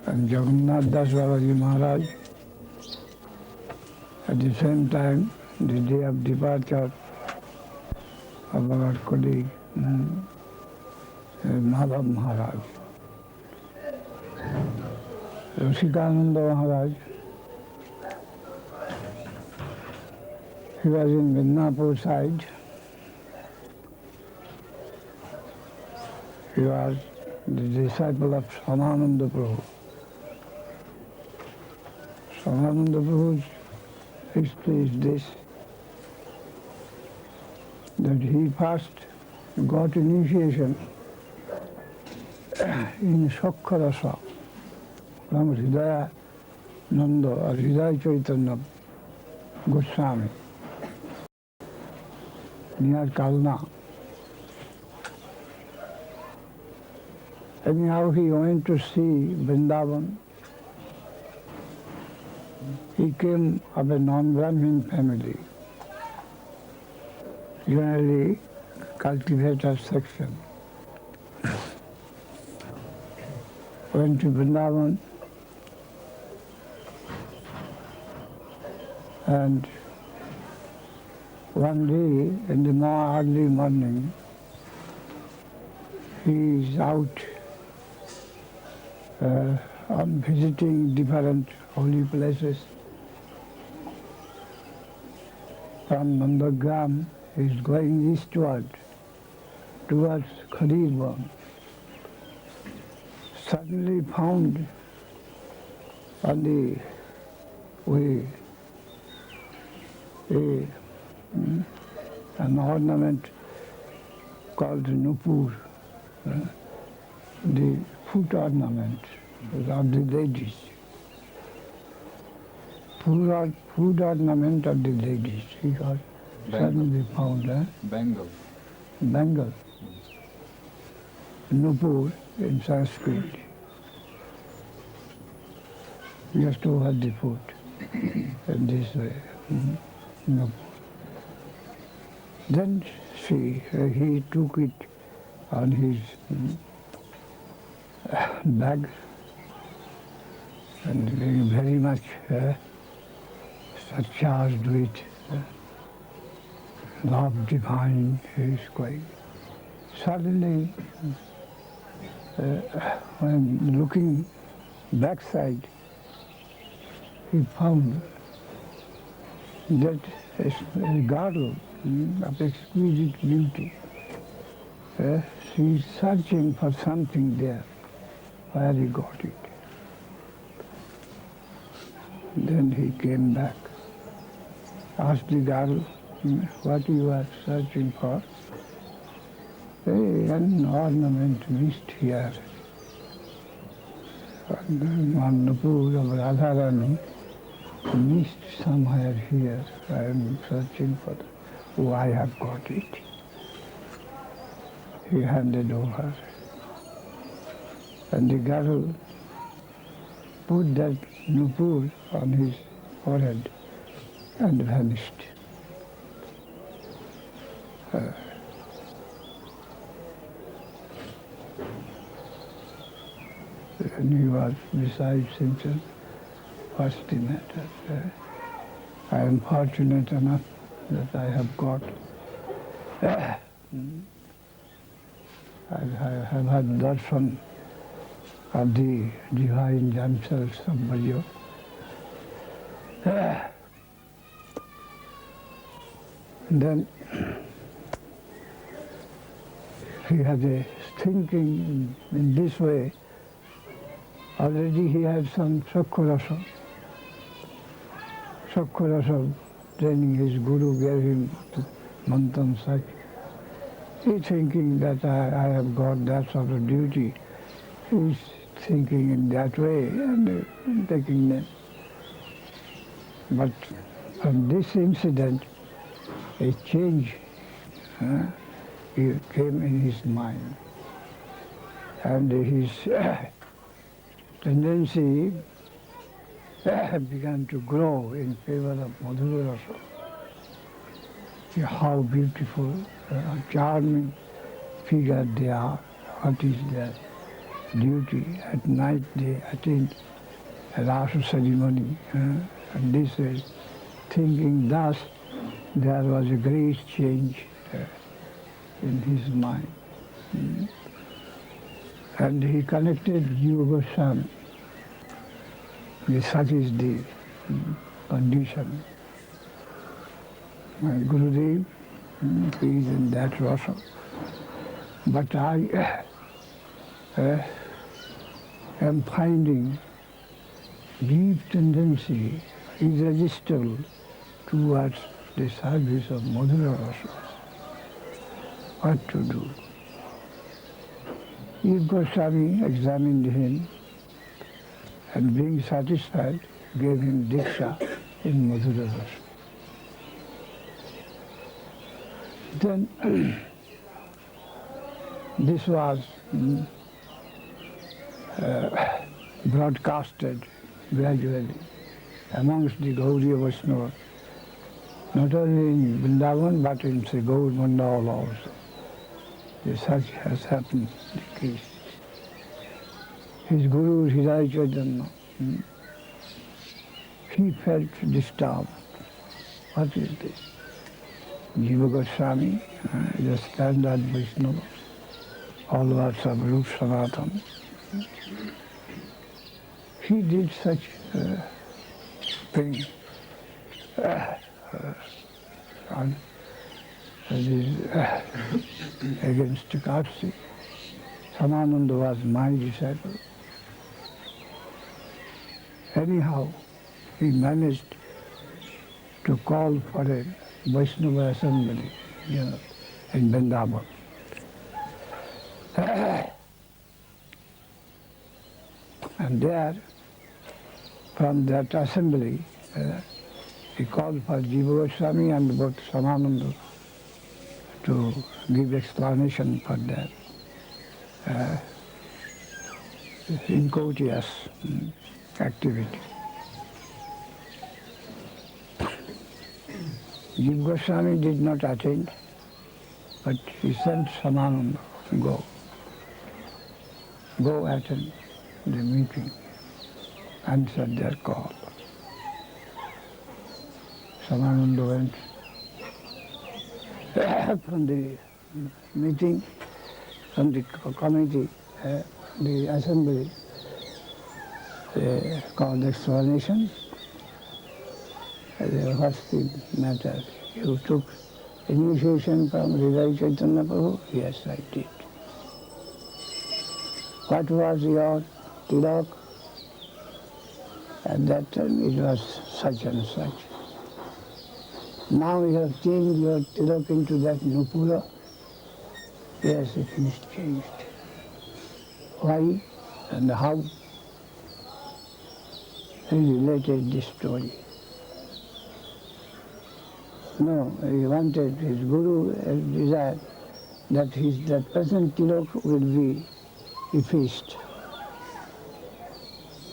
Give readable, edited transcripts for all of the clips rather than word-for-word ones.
and Jagannath Das Babaji Maharaj. At the same time, the day of departure of our colleague Madhav Maharaj. Rasikananda Maharaj, he was in Midnapur side. He was the disciple of Swamananda Prabhu. Swamananda Prabhu's history is this, that he first got initiation in Shakya Rasa from Hridaya Nanda or Hridaya Chaitanya Goswami near Kalna. Anyhow, he went to see Vrindavan. He came of a non-Brahmin family, generally cultivator section. Went to Vrindavan and one day in the early morning, he is out on visiting different holy places. From Nandagram, he is going eastward towards Khadirvan. Suddenly found on the way an ornament called Nupur, the foot ornament of the ladies. Food ornament of the ladies, he got suddenly found. Bengal. Bengal. Nupur in Sanskrit. Just over the foot, in this way. Nupur. Then see, he took it on his bag and very much charged with love divine, he is going. Suddenly, when looking backside, he found that a girdle of exquisite beauty. She is searching for something there, where he got it. Then he came back, asked the girl, what you are searching for? An ornament missed here. On the pool of Radharani, missed somewhere here. I am searching for it. Oh, I have got it. He handed over. And the girl put that nupur on his forehead and vanished. And he was beside himself. What's the matter? I am fortunate enough that I have got. I have had darshan of the divine themselves of Bhajo. Then he had a thinking in this way. Already he had some Sakhya Rasa training. His guru gave him Mantan Sakh. He thinking that I have got that sort of duty. He's thinking in that way and taking them. But from this incident, a change came in his mind. And his tendency began to grow in favor of Madhura Rasa. How beautiful, charming figure they are, what is their duty. At night they attend a last ceremony. And this way, thinking thus, there was a great change in his mind. And he connected Jiva Goswami. Such is the condition. My Gurudev, he is in that also. But I am finding deep tendency, irresistible towards the service of Madhura Rasa. What to do? If Goswami examined him and being satisfied, gave him Diksha in Madhura Rasa. Then this was broadcasted gradually amongst the Gaudiya Vaishnavas, not only in Vrindavan but in Sri Gaur Mandal also. Such has happened the case. His Guru Hridaya Chaitanya, he felt disturbed. What is this? Jiva Goswami is a standard Vaishnava, all words of Rup Sanatana. He did such thing. And that is against Karsi. Samananda was my disciple. Anyhow, he managed to call for a Vaishnava assembly, in Vrindavan. And there, from that assembly, he called for Jiva Goswami and both Samananda to give explanation for that incourteous activity. Jiva Goswami did not attend, but he sent Samananda, go attend the meeting, answered their call. Samananda went from the meeting, from the committee, the assembly, called explanation. What's the matter? You took initiation from Hridaya Chaitanya Prabhu? Yes, I did. What was your tilak? At that time it was such and such. Now you have changed your tilak into that nupura. Yes, it is changed. Why and how? He related this story. No, he wanted, his Guru desired that present tilak will be effaced.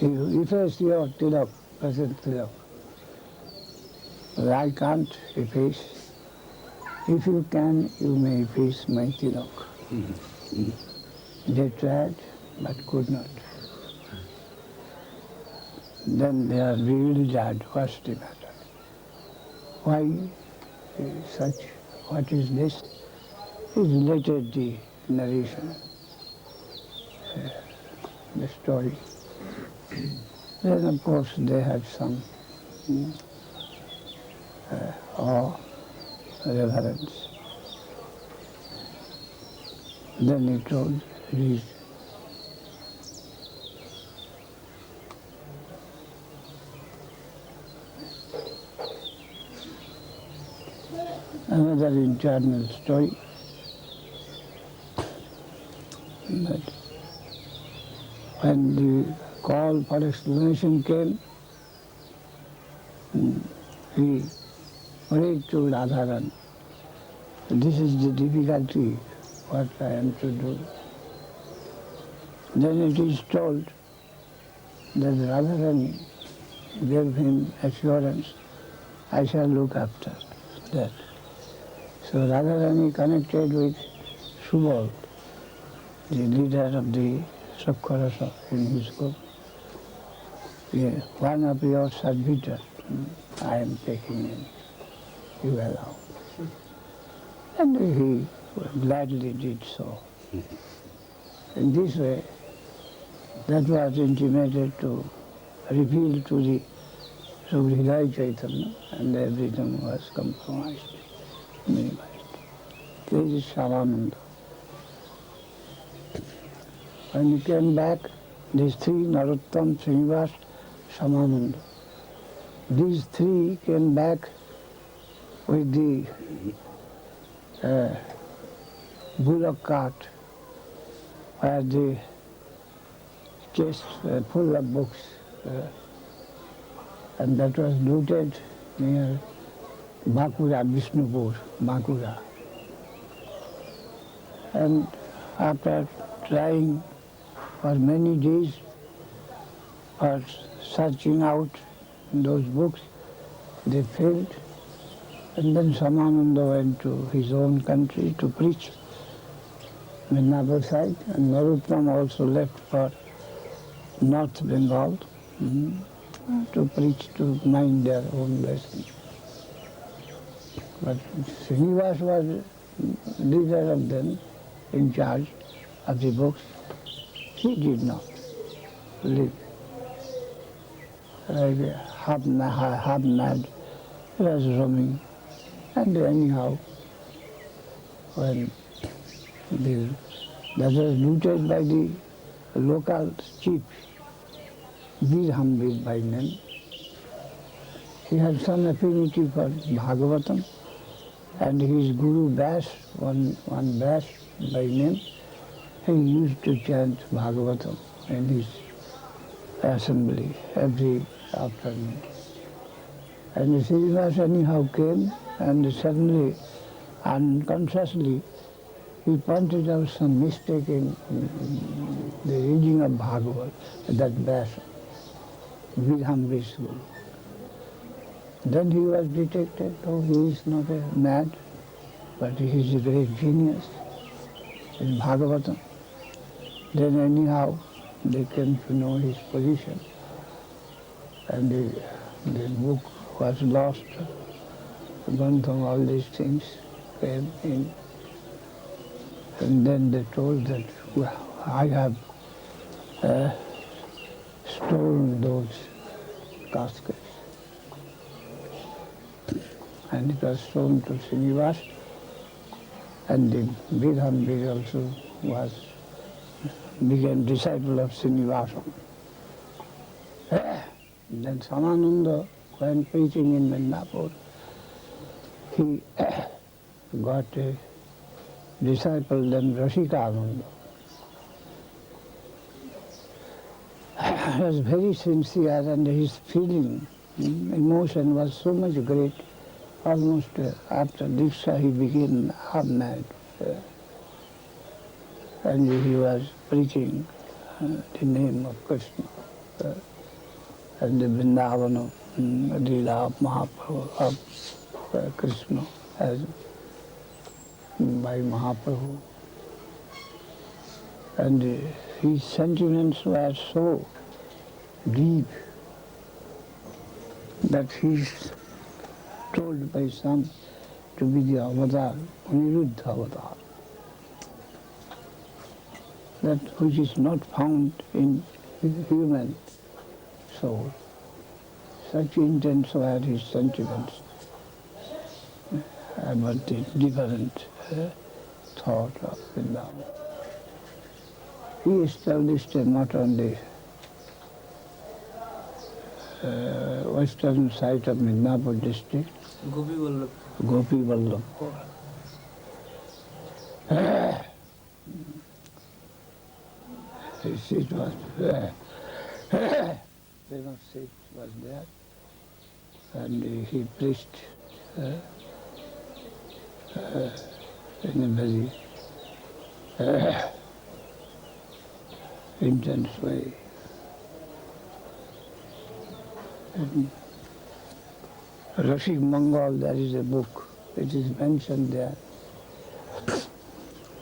You efface your tilak, present tilak. But I can't efface. If you can, you may efface my tilak. They tried, but could not. Then they are bewildered. What's the matter? Why such? What is this? He related the narration, the story. Then of course they had some awe, reverence. Then he told, read. Another internal story. But when the call for explanation came, he prayed to Radharani. This is the difficulty, what I am to do. Then it is told that Radharani gave him assurance, I shall look after that. So Radharani connected with Subal, the leader of the Sakharasa in his book. Yeah, one of your servitors I am taking in, you allow. And he gladly did so. In this way, that was intimated to reveal to the Hridaya Chaitanya, and everything was compromised, minimized. This is Shyamananda. When he came back, these three, Narottam, Srinivas, Shyamananda, these three came back with the bullock cart, where the chests were full of books, and that was looted near Bakura, Vishnupur, Bakura. And after trying for many days for searching out those books, they failed. And then Shyamananda went to his own country to preach, Midnapur side, and Narottam also left for North Bengal to preach, to mind their own blessings. But Srinivas was leader of them, in charge of the books. He did not live. Like half mad, he was roaming. And anyhow, when that was looted by the local chief, Birhambir by name, he had some affinity for Bhagavatam, and his Guru Vyas, one Vyas by name, he used to chant Bhagavatam in his assembly every afternoon. And Srinivas anyhow came, and suddenly, unconsciously, he pointed out some mistake in the reading of Bhagavad, that Vyas, Birhambir's Guru. Then he was detected, oh, he is not a mad, but he is a great genius in Bhagavatam. Then anyhow, they came to know his position, and the book was lost. Grantham, all these things came in. And then they told that, well, I have stolen those caskets. And it was shown to Srinivas, and the Birhambir also became disciple of Srinivasa. Then Shyamananda, when preaching in Midnapur, he got a disciple named Rasikananda. He was very sincere, and his feeling, emotion was so much great. Almost after Diksha he became half mad. And he was preaching the name of Krishna and the Vrindavana, Leela of Mahaprabhu, of Krishna as by Mahaprabhu. And his sentiments were so deep that he's told by some to be the avatar, Aniruddha avatar, that which is not found in human soul. Such intense were his sentiments about the different thought of Vrindavan. He established not only western side of Midnapur district, Gopi Vallabhpur. His seat was famous seat was there, and he preached in a very intense way. Rashik Mangal, there is a book, it is mentioned there,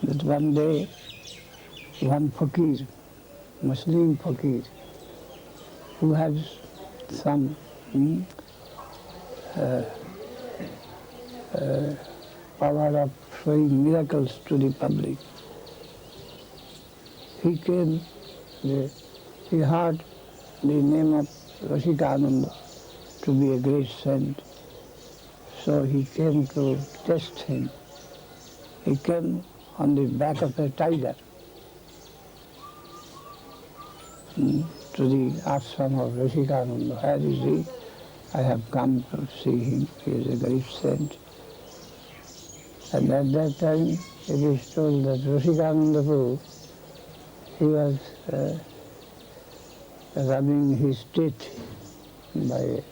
that one day one fakir Muslim fakir who has some power of showing miracles to the public. He came, he heard the name of Rasikananda to be a great saint, so he came to test him. He came on the back of a tiger to the ashram of Rasikananda. Where is he? I have come to see him. He is a great saint. And at that time it is told that Rasikananda Prabhu, he was rubbing his teeth by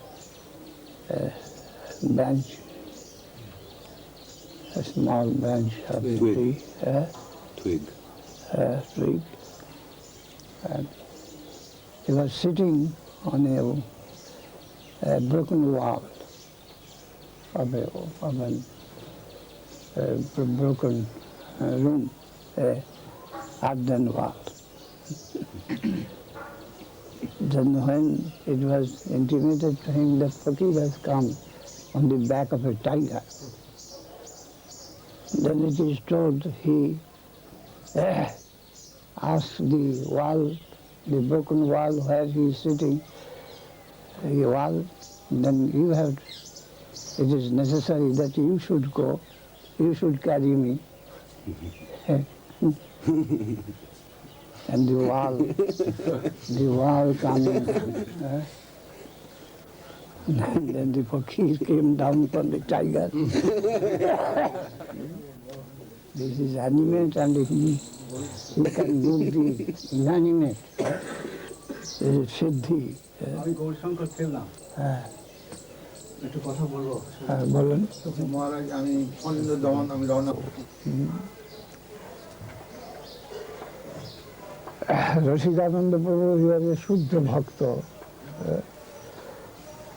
a branch, a small branch of tree. Twig. Twig. And he was sitting on a broken wall of a broken room, a earthen wall. Then when it was intimated to him that Fakir has come on the back of a tiger, then it is told he asked the wall, the broken wall where he is sitting, the wall, then you have, it is necessary that you should go, you should carry me. And the wall coming. And then the fakir came down from the tiger. This is animate and he can do the inanimate. This is siddhi. আমি গৌরশঙ্কর ছিলাম, একটু কথা বলবো। বলেন। মহারাজ আমি অন্য দমন আমি রওনা। Rasikananda Prabhu, he was a Shuddha Bhakta.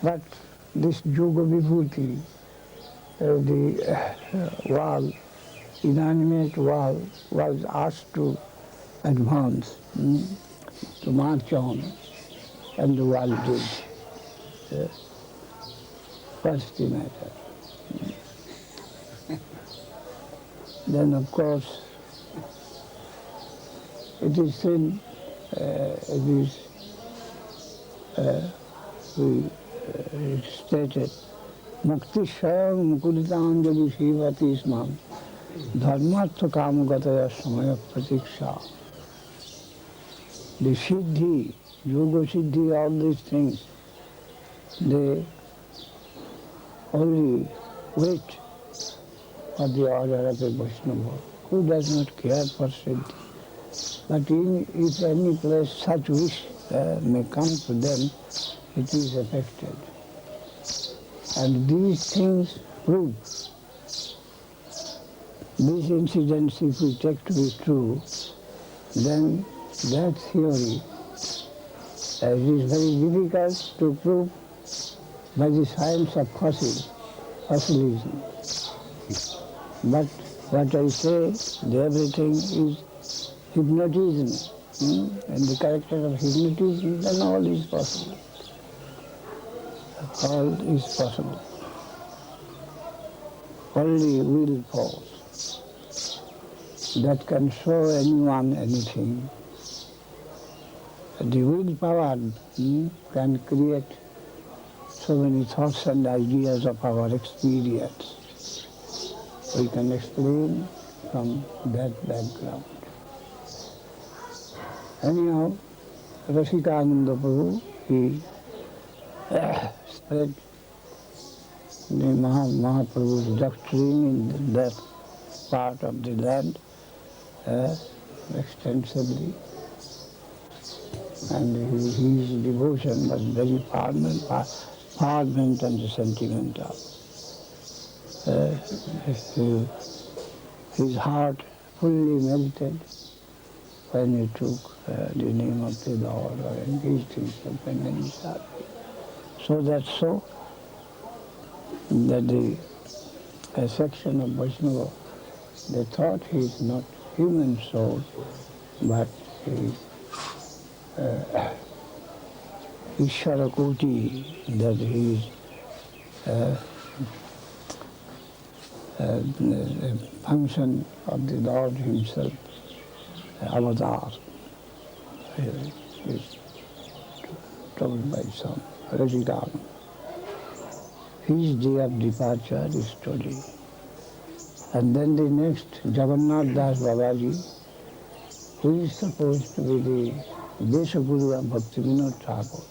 But this Yoga Vibhuti, the wall, inanimate wall, was asked to advance, to march on, and the wall did. What's the matter? Then, of course, it is said, we stated, Mukti Shayam Mukuritanjali Shivati Ismam Dharmartha Kamagataya Samaya Pratiksha. The Siddhi, Yoga Siddhi, all these things, they only wait for the order of a Vaishnava who does not care for Siddhi. But if any place such wish may come to them, it is affected. And these things prove, these incidents, if we take to be true, then that theory it is very difficult to prove by the science of fossilism. But what I say, everything is hypnotism, and the character of hypnotism, then all is possible. All is possible. Only will force that can show anyone anything. The will power can create so many thoughts and ideas of our experience. We can explain from that background. Anyhow, Rasikananda Prabhu, he spread the Mahaprabhu's doctrine in that part of the land extensively. And his devotion was very fervent and sentimental. His heart fully melted when he took the name of the Lord or engaged himself in any service. So that the section of Vaishnava, they thought he is not human soul, but he Ishvara Koti, that he is a function of the Lord himself, avatar, is told by some Rasikan. His day of departure is today. And then the next, Jagannath Das Babaji, who is supposed to be the Desaguru of Bhaktivinoda Thakur,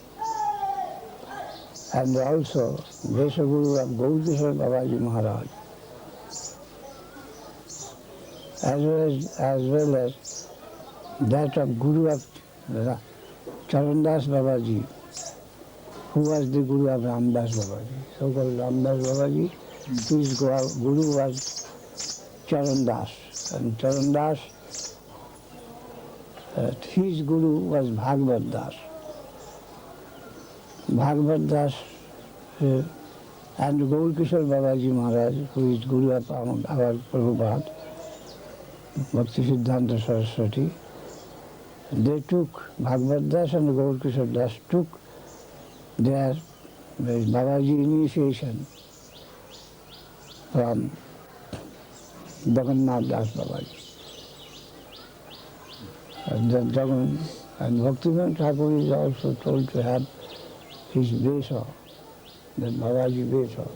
and also Desaguru of Gaudishwar Babaji Maharaj, as well as that of Guru of Charandas Babaji, who was the Guru of Ramdas Babaji. So-called Ramdas Babaji, his Guru was Charandas, and Charandas, his Guru was Bhagavad Das. Bhagavad Das and Gaurkishore Babaji Maharaj, who is Guru of our Prabhupada, Bhakti Siddhanta Saraswati, they took, Bhagavad Das and Gaurkishore Das took their Babaji initiation from Jagannath Das Babaji. And Bhaktivinoda Thakur is also told to have his Vesa, the Babaji Vesa,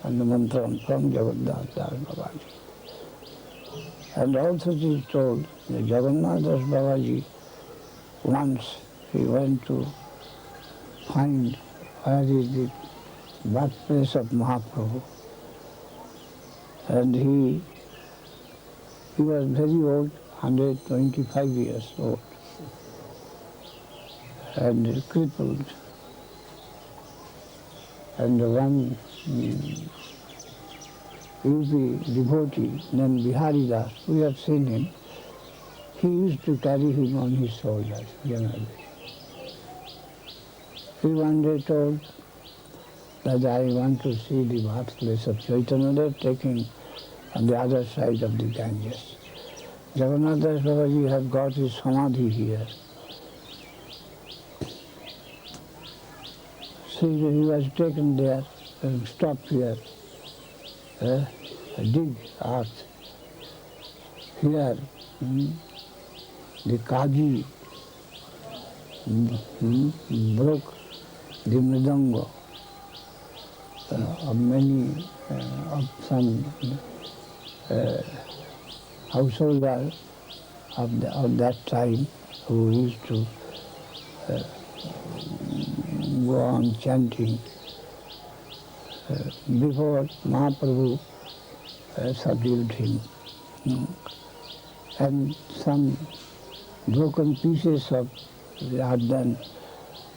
and the mantra from Jagannath Das Babaji. And also it is told that Jagannath Das Babaji, once he went to find where is the birthplace of Mahaprabhu, and he was very old, 125 years old, and crippled. And one UP devotee named Bihari Das, we have seen him, he used to carry him on his shoulders generally. He one day told that I want to see the birthplace of Chaitanya Dev taken on the other side of the Ganges. Jagannath Das Babaji had got his samadhi here. So he was taken there and stopped here, dig earth. Here, the Kaji broke the mridanga of many, of some householder of that time who used to go on chanting before Mahaprabhu subdued him. And some broken pieces of the Ardan,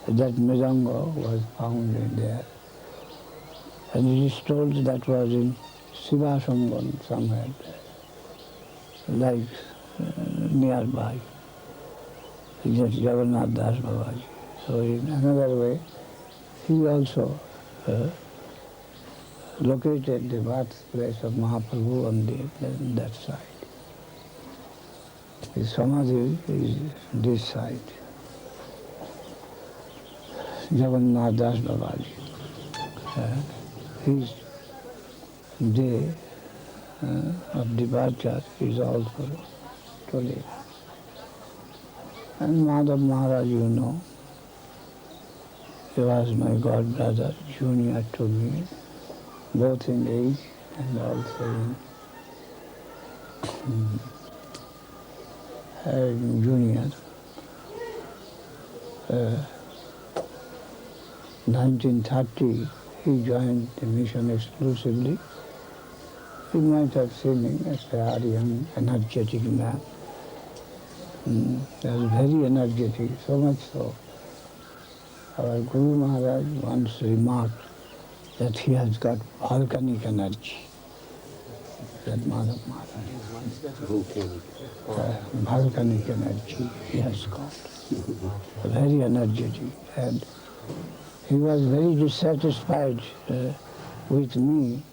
that mridanga was found in there. And it is told that was in Sivasangan somewhere there, like nearby. Just Jagannath Das Babaji. So in another way, he also located the birthplace of Mahaprabhu on that side. His samadhi is this side. Jagannath Das Babaji. His day of departure is also today. And Madhav Maharaj, you know, he was my god brother, junior to me, both in age and also in junior. 1930, he joined the mission exclusively. You might have seen him as a very young, energetic man. He was very energetic, so much so. Our Guru Maharaj once remarked that he has got volcanic energy. That Madhav Maharaj. Volcanic energy he has got. Very energetic. And he was very dissatisfied with me,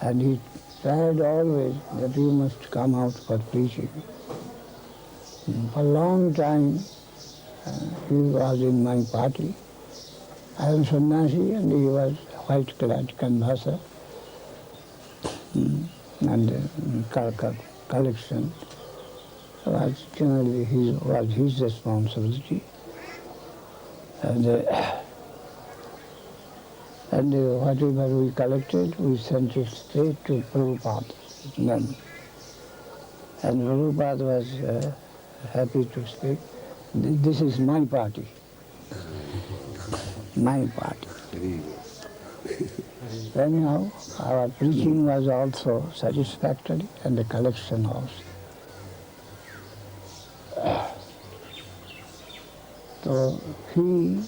and he tried always that you must come out for preaching. For a long time He was in my party. I am sannyasi and he was white-clad canvasser and collection was generally his responsibility. And whatever we collected, we sent it straight to Prabhupada then. And Prabhupada was happy to speak. This is my party. My party. Anyhow, our preaching was also satisfactory and the collection also. So he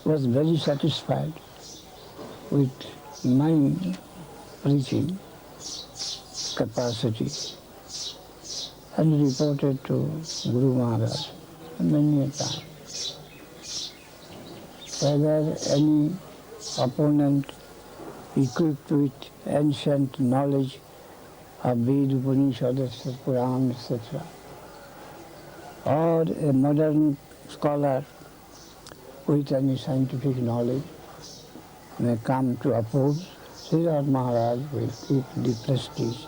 was very satisfied with my preaching capacity and reported to Guru Maharaj many a time. Whether any opponent equipped with ancient knowledge of Veda, Upanishads, Puran, etc., or a modern scholar with any scientific knowledge may come to oppose, Sridhar Maharaj will keep the prestige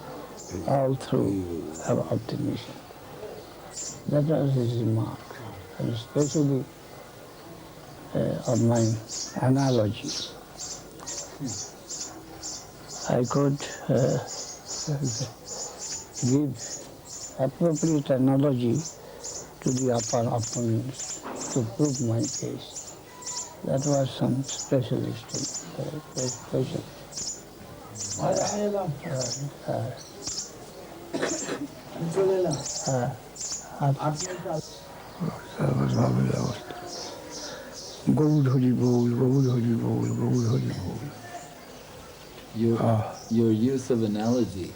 all through of the mission. That was his remark, and especially of my analogy. I could give appropriate analogy to the opponents to prove my case. That was some specialist, special. Gaud Hari Bol, Gaud Hari Bol, Gaud Hari Bol. Your use of analogy.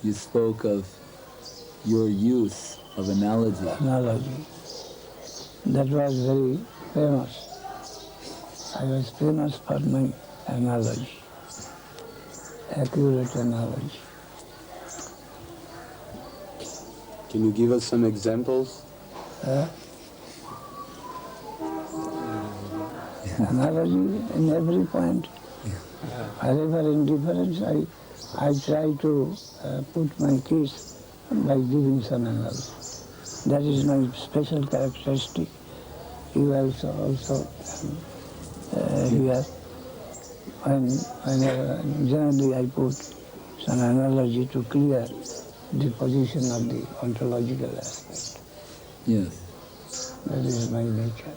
You spoke of your use of analogy. Analogy. That was very famous. I was famous for my analogy, accurate analogy. Can you give us some examples? Analogy in every point. Wherever in difference, I try to put my case by giving some analogy. That is my special characteristic. You also here. Generally I put some analogy to clear the position of the ontological aspect. Yes. That is my nature.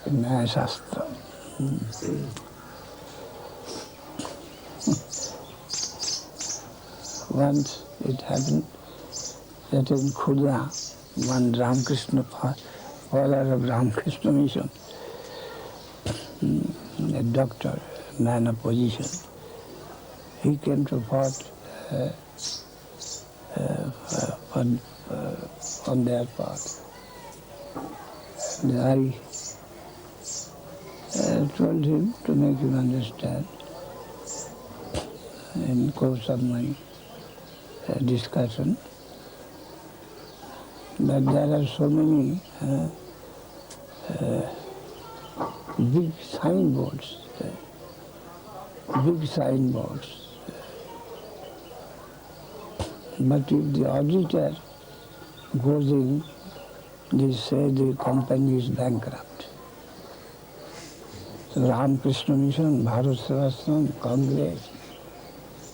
In Nyaya Shastra. Once it happened that in Khurda, one Ramakrishna, follower of Ramakrishna mission, a doctor, a man of position, he came to Fort on their part. And I told him to make him understand in course of my discussion that there are so many big signboards there, big signboards. But if the auditor goes in, they say the company is bankrupt. So Ramakrishna Mission, Bharat Sevasram, Congress,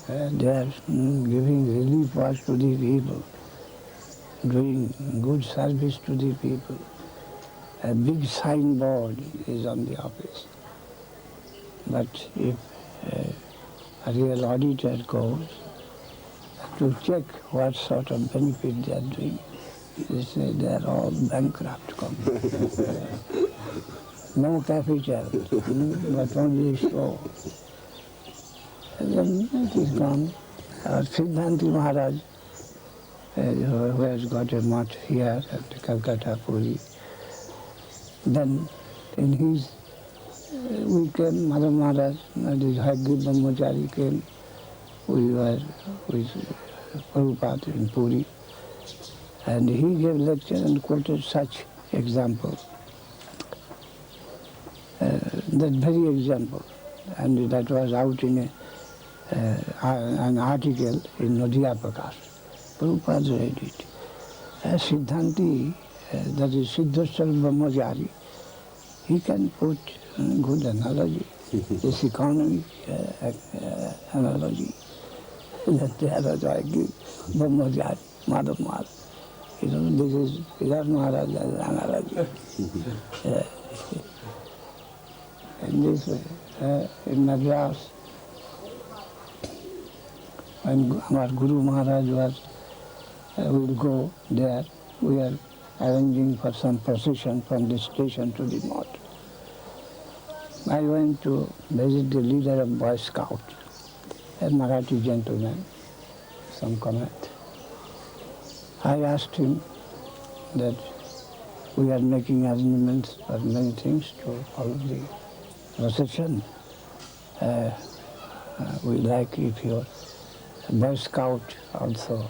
they are giving relief work to the people, doing good service to the people. A big signboard is on the office. But if a real auditor goes to check what sort of benefit they are doing, they say they are all bankrupt companies. No capital, but only store. And then it is gone. Siddhanti Maharaj, who has got a mutt here at Calcutta, Puri, then in his, we came, Mother Maharaj, this Haggi Brahmachari came, we were with Prabhupada in Puri, And he gave lecture and quoted such examples. That very example, and that was out in an article in Nadia Prakash. Prabhupada read it. Siddhanti, that is Siddheshwar Brahmachari, he can put good analogy, this economic analogy. That there I give Brahmachari, Madhav Maharaj. You know, this is Virat Maharaj's analogy. In this way, in Madras, when our Guru Maharaj was, will go there, we are arranging for some procession from the station to the mosque. I went to visit the leader of Boy Scout, a Marathi gentleman, some comment. I asked him that we are making arrangements for many things to follow the procession. We like if your Boy Scout also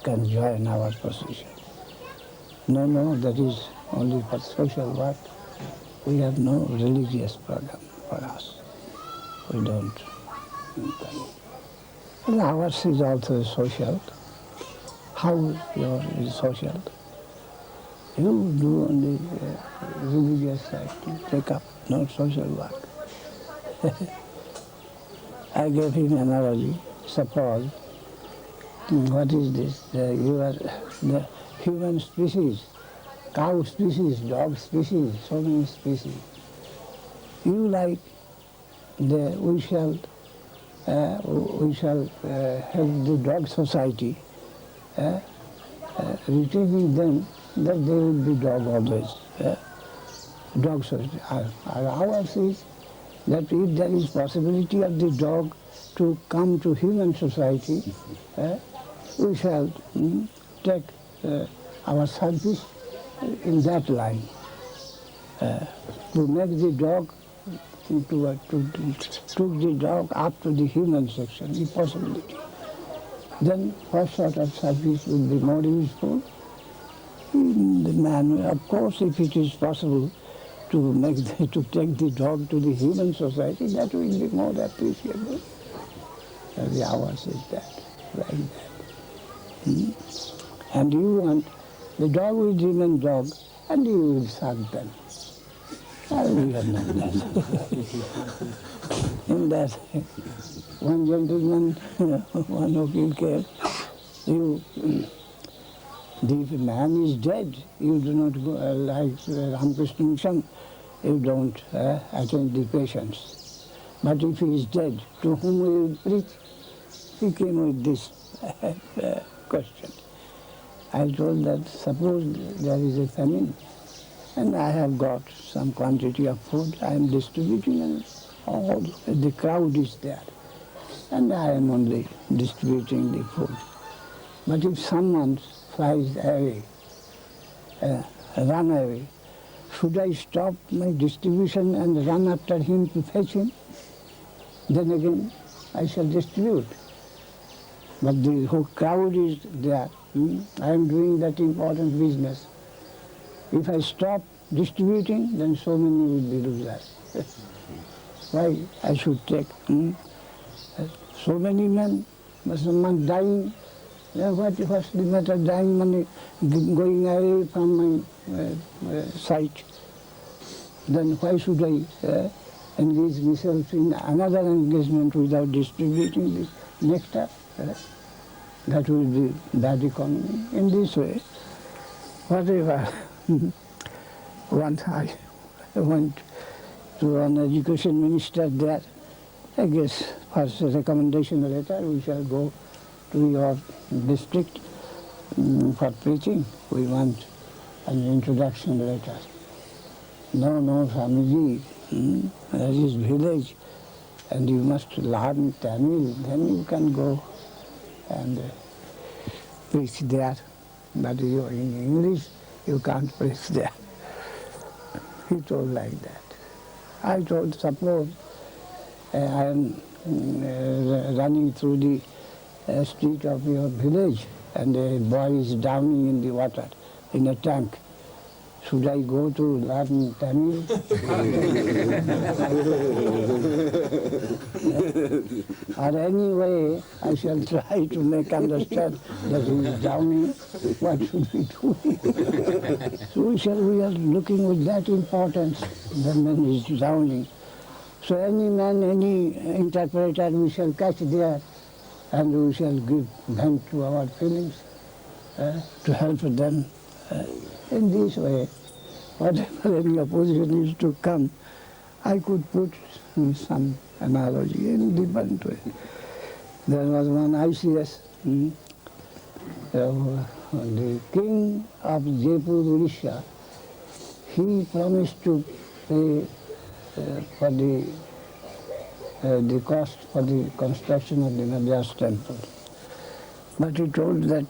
can join our procession. No, that is only for social work. We have no religious program for us. We don't. Well, ours is also social. How yours is social? You do only religious activity, take up, not social work. I gave him an analogy. Suppose, what is this? You are the human species, cow species, dog species, so many species. You like we shall have the dog society, retrieving them that they will be dog always. Dog society. Ours is that if there is possibility of the dog to come to human society, we shall take our service in that line. To make the dog, to took the dog up to the human section, the possibility. Then what sort of service will be more useful? The man, of course, if it is possible to take the dog to the human society, that will be more appreciable. The ours is that, like that. And you want, the dog will remain dog, and you will serve them. We have known that. In that, one gentleman, one who came, the man is dead. You do not go, like Ramakrishna Mission, you don't attend the patients. But if he is dead, to whom will you preach? He came with this question. I told that suppose there is a famine and I have got some quantity of food, I am distributing and all the crowd is there and I am only distributing the food. But if someone flies away, run away, should I stop my distribution and run after him to fetch him? Then again I shall distribute. But the whole crowd is there. I am doing that important business. If I stop distributing, then so many will be losers. Why I should take so many men, someone dying? What's the matter, dying money, going away from my sight? Then why should I engage myself in another engagement without distributing the nectar? That will be bad economy. In this way, whatever. Once I went to an education minister there, I guess first recommendation letter, we shall go to your district for preaching. We want an introduction letter. No, Swamiji, there is village and you must learn Tamil, then you can go and preach there. But you, in English, you can't preach there. He told like that. I told, suppose I am running through the street of your village and a boy is drowning in the water, in a tank. Should I go to learn Tamil? Or anyway, I shall try to make understand that he is drowning. What should we do? So we are looking with that importance when he is drowning. So any man, any interpreter, we shall catch there, and we shall give vent to our feelings to help them. In this way, whatever any opposition is to come, I could put some analogy in different way. There was one ICS, the king of Jaipur, Odisha. He promised to pay for the cost for the construction of the Madras temple. But he told that,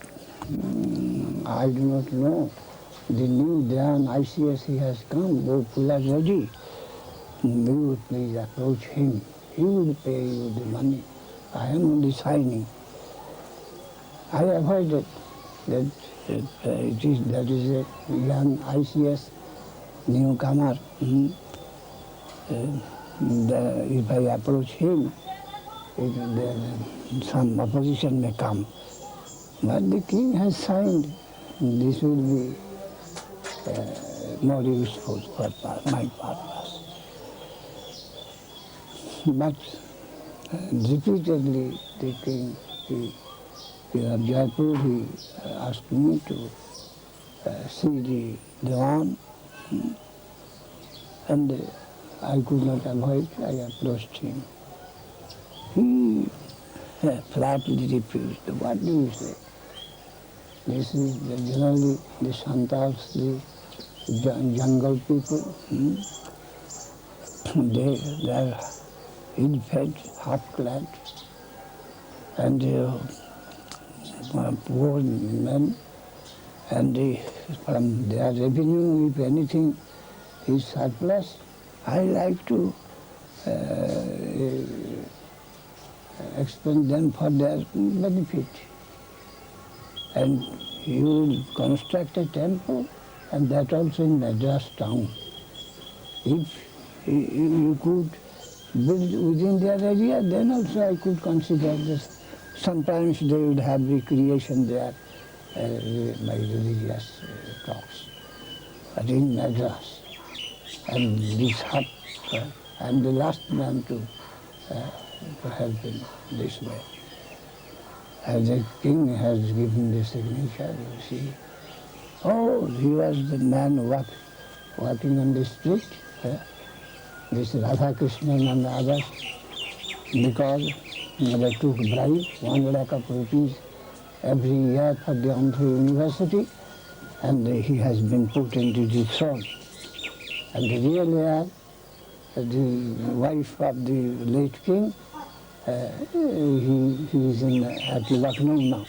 I do not know. The new Dhyan ICS he has come, Gopula Raji. You would please approach him. He will pay you the money. I am only signing. I avoided that that is a young ICS newcomer. If I approach him, some opposition may come. But the king has signed. This will be more useful for my purpose. But repeatedly the king of Jaipur, he asked me to see the Diwan, and I could not avoid. I approached him. He flatly refused. What do you say? This is generally the Santals, the jungle people. They are ill-fed, half-clad, and poor men, and from their revenue, if anything is surplus, I like to expend them for their benefit. And you will construct a temple, and that also in Madras town. If you could build within their area, then also I could consider this. Sometimes they would have recreation there by religious talks. But in Madras, and this hut, I am the last man to help in this way. As the king has given the signature, you see. Oh, he was the man walking on the street. This Radha Krishnan and others, because they took bribe, 1 lakh of rupees every year for the Andhra University, and he has been put into the throne. And the real heir, the wife of the late king, he is at Lucknow now.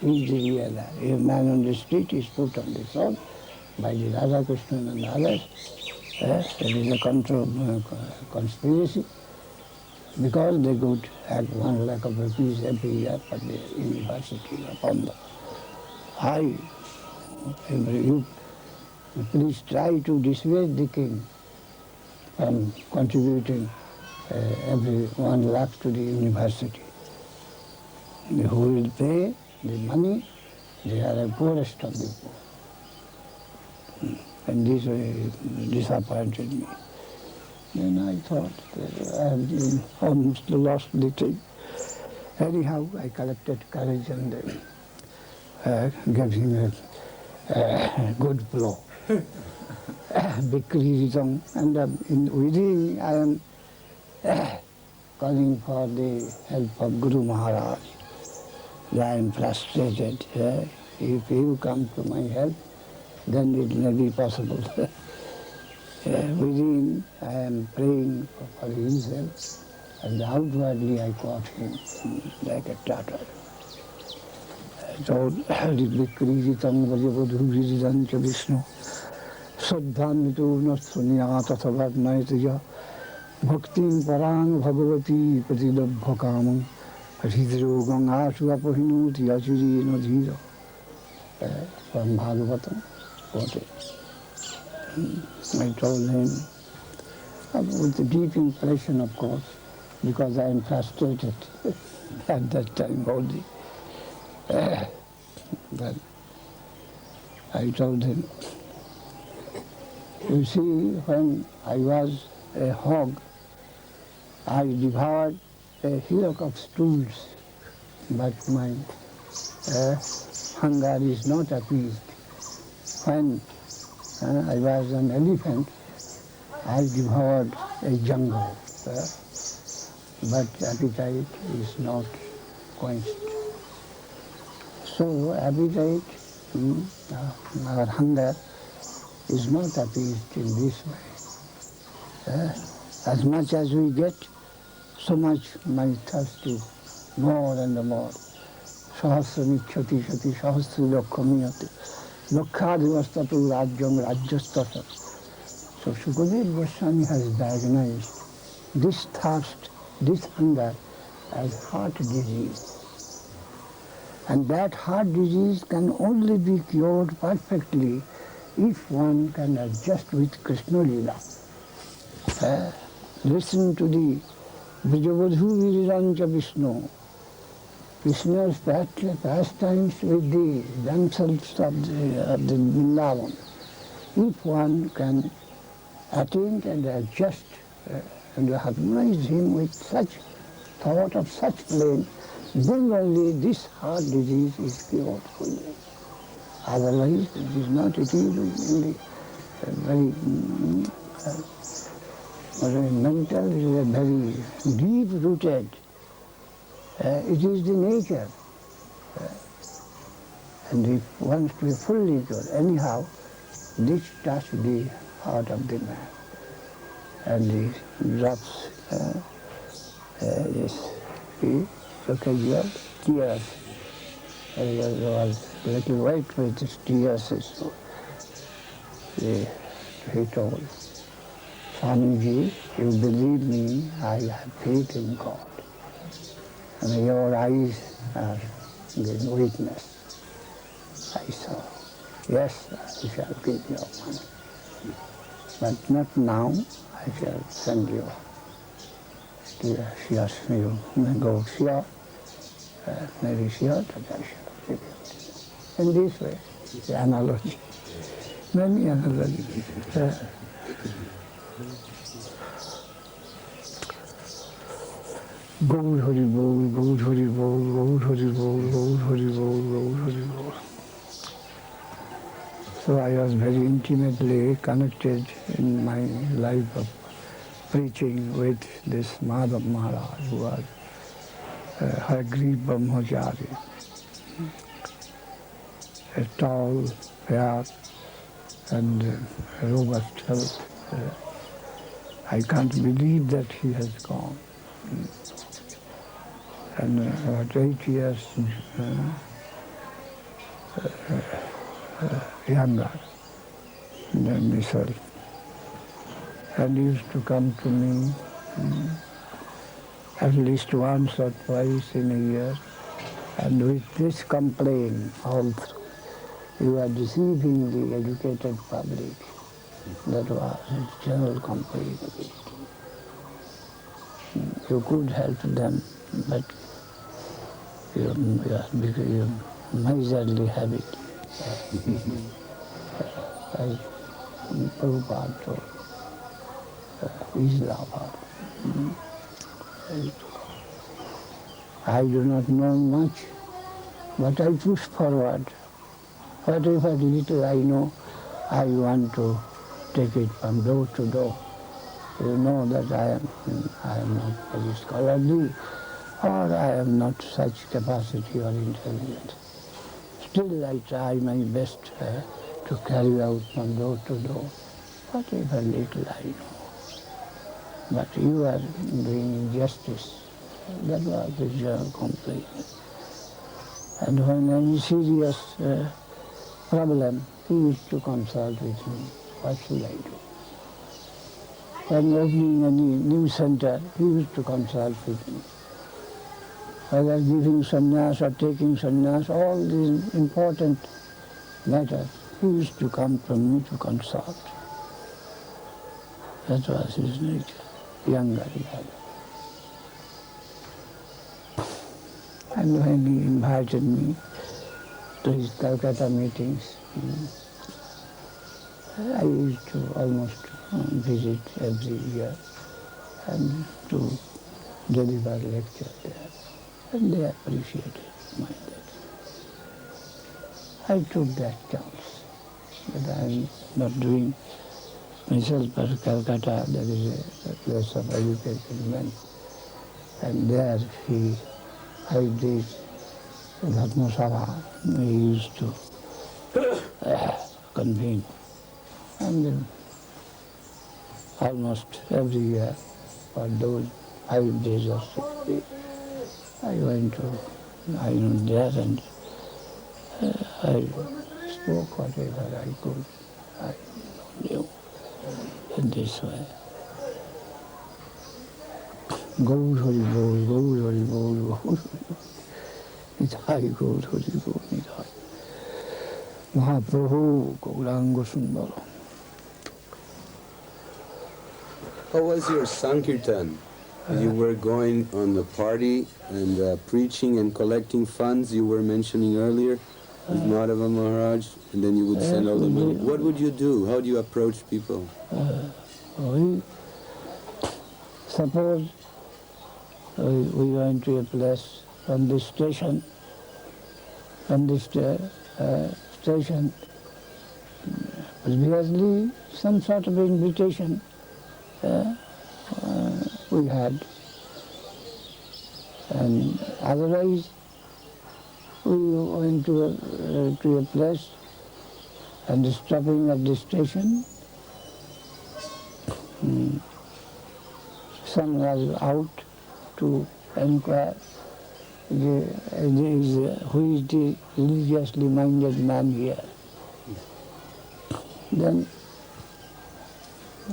He is the real heir. A man on the street is put on the throne by the Radha Krishnan and others. There is a conspiracy because they could have 1 lakh of rupees every year for the university upon the high. You please try to dissuade the king from contributing every 1 lakh to the university. Who will pay the money? They are the poorest of the poor. And this disappointed me. Then I thought that I have been almost lost the thing. Anyhow, I collected courage and gave him a good blow. Bikri, and within I am calling for the help of Guru Maharaj. I am frustrated. If you come to my help, then it may be possible. Within I am praying for his help, and outwardly I caught him like a Tatar. So, Bikrijitam Vajavadhuviridam cha Vishnu Saddhanito Nastunyata Savarnaitaya Bhaktim Parang Bhagavati Pratidabha Kamam Hridro Ganga Suapohinuti Achiri Nodhiro from Bhagavatam quoted. I told him, with a deep impression of course, because I am frustrated at that time only. But I told him, you see, when I was a hog, I devoured a hillock of stools, but my hunger is not appeased. When I was an elephant, I devoured a jungle, but appetite is not quenched. So appetite, our hunger is not appeased in this way. As much as we get, so much my thirst is more and more. Sahasramichyati shati sahasri lakhamiyati lakkhadivastatu rajyam rajyastata. So Shukadev Goswami has diagnosed this thirst, this hunger as heart disease. And that heart disease can only be cured perfectly if one can adjust with Krishna Lila. Listen to the Vijavadhu Virirancha Vishnu. Krishna's pastimes with the damsels of the Vrindavan. If one can attain and adjust and harmonize him with such thought of such flame, then only this heart disease is cured fully. Otherwise, it is not. It is only very mental, it is very deep-rooted. It is the nature. And if one is to be fully cured, anyhow, this touch the heart of the man. And the drops, occasional tears. There was a little wet with tears. So he told, Swamiji, you believe me, I have faith in God. And your eyes are giving witness. I saw. Yes, I shall give you money. But not now, I shall send you. She asked me to go here, maybe here, but I shall give you. In this way, the analogy. Many analogies. Gaur Hari Bol, Gaur Hari Bol, Gaur Hari Bol, Gaur Hari Bol, Gaur Hari Bol. So I was very intimately connected in my life of preaching with this Madhav Maharaj, who was Hagri Brahmachari, a tall, fair, and robust health. I can't believe that he has gone. And about 8 years younger than myself. And he used to come to me at least once or twice in a year, and with this complaint also, you are deceiving the educated public. That was his general complaint. You could help them, but you miserly habit. As Prabhupada told, Islamabad. I do not know much, but I push forward. Whatever little I know, I want to take it from door to door. You know that I am not very scholarly, or I have not such capacity or intelligence. Still I try my best to carry out from door to door whatever little I know. But you are doing injustice. That was the general complaint. And when any serious problem, he used to consult with me. What should I do? When opening any new center, he used to consult with me. whether giving sannyas or taking sannyas, all these important matters, he used to come from me to consult. That was his nature, younger brother. And when he invited me to his Calcutta meetings, I used to almost visit every year and to deliver lecture there. And they appreciated my that. I took that chance. But I am not doing myself, but Calcutta, there is a place of educated men. And there he, 5 days, Dharma Sabha, he used to convene. And then almost every year, for those 5 days or 6 days, I went to there and I spoke whatever I could. I knew in this way. Gaur Hari Bol, Gaur Hari Bol, Gaur Nithai, Gaur Hari Bol, Nithai. Mahaprabhu Gauranga Sundara. How was your Sankirtan? You were going on the party and preaching and collecting funds you were mentioning earlier with Madhava Maharaj, and then you would send all the money. What would you do? How do you approach people? Suppose we went to a place from this station, station, previously some sort of invitation we had, and otherwise we went to a place and stopping at the station. Son was out to inquire who is the religiously minded man here. Then,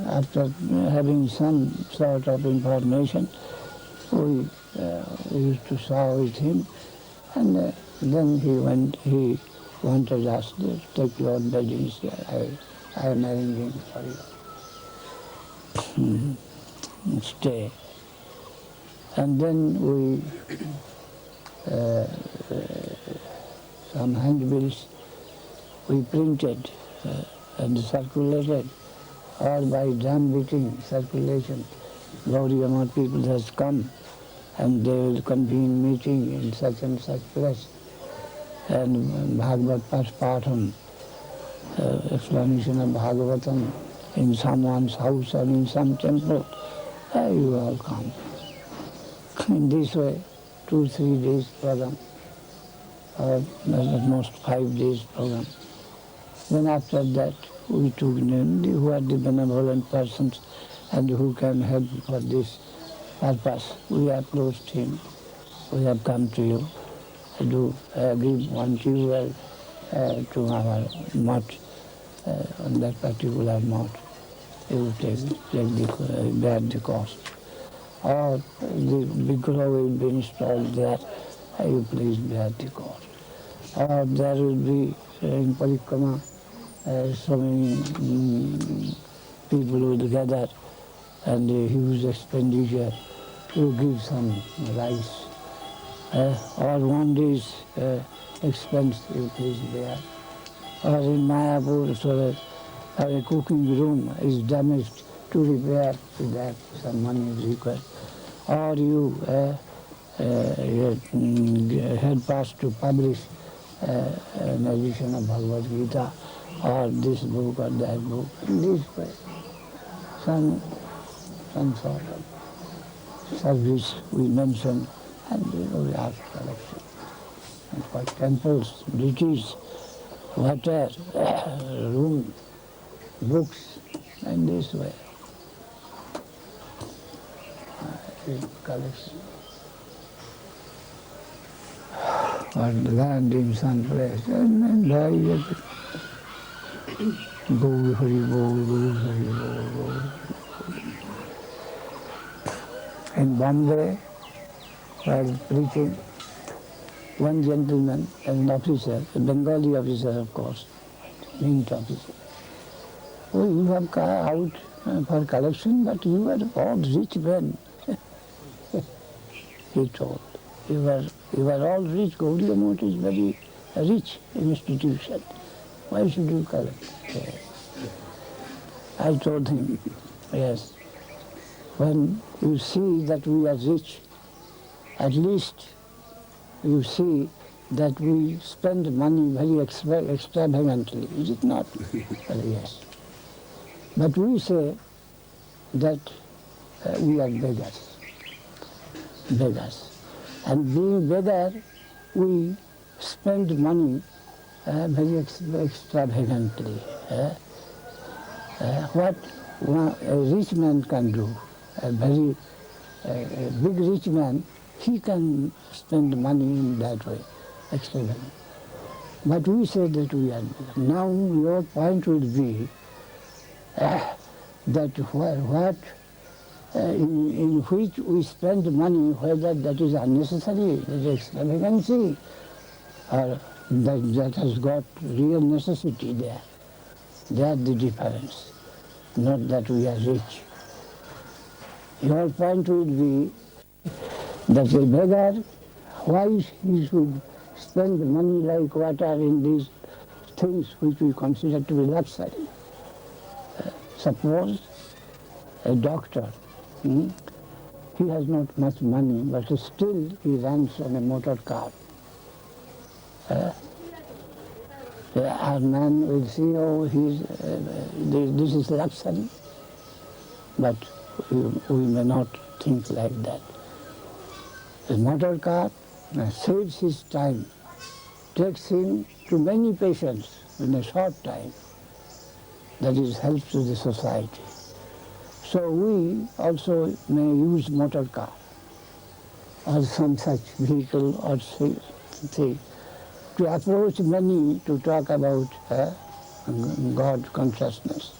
after having some sort of information, we used to saw with him, and then he wanted us to take your beddings here. I am arranging for you. Stay. And then we, some handbills we printed and circulated, or by drum beating circulation. Gaudiya Math people has come and they will convene meeting in such and such place. And Bhagavad Patham, explanation of Bhagavatam in someone's house or in some temple, you all come. In this way, 2-3 days program, or at most 5 days program. Then after that, we took them who are the benevolent persons and who can help for this purpose. We approached him. We have come to you to give one jewel to our mutt, on that particular mutt. You bear the cost. Or the Vigraha will be installed there, you please bear the cost. Or there will be in Parikrama so many people will gather and a huge expenditure, you give some rice. Or one day's expense you please bear. Or in Mayapur, so that a cooking room is damaged, to repair to that some money is required. Or you had passed to publish an edition of Bhagavad Gita, or this book or that book. In this way, some sort of service we mention, and we ask collection. And for temples, bridges, water, room, books, and this way. Collection. Or land in some place, and die. Gaur Hari Bol, Gaur Hari Bol, Gaur Hari Bol. In Bombay, while preaching, one gentleman, an officer, a Bengali officer of course, linked officer. Oh, you have car out for collection, but you are all rich men. He told. You are all rich. Gaudiya Math is very rich institution. Why should you collect? I told him, yes, when you see that we are rich, at least you see that we spend money very extravagantly, is it not? Well, yes. But we say that we are beggars. And being beggar, we spend money very extravagantly. What a rich man can do, a big rich man, he can spend money in that way, extravagantly. But we say that we are beggar. Now your point will be that what in which we spend money, whether that is unnecessary, that is extravagancy, or that has got real necessity there. That's the difference, not that we are rich. Your point will be that a beggar, why he should spend money like water in these things which we consider to be luxury. Suppose a doctor, he has not much money, but still he runs on a motor car. A man will see, oh, this is luxury, but we may not think like that. The motor car saves his time, takes him to many patients in a short time. That is help to the society. So we also may use motor car or some such vehicle or thing to approach many to talk about God consciousness,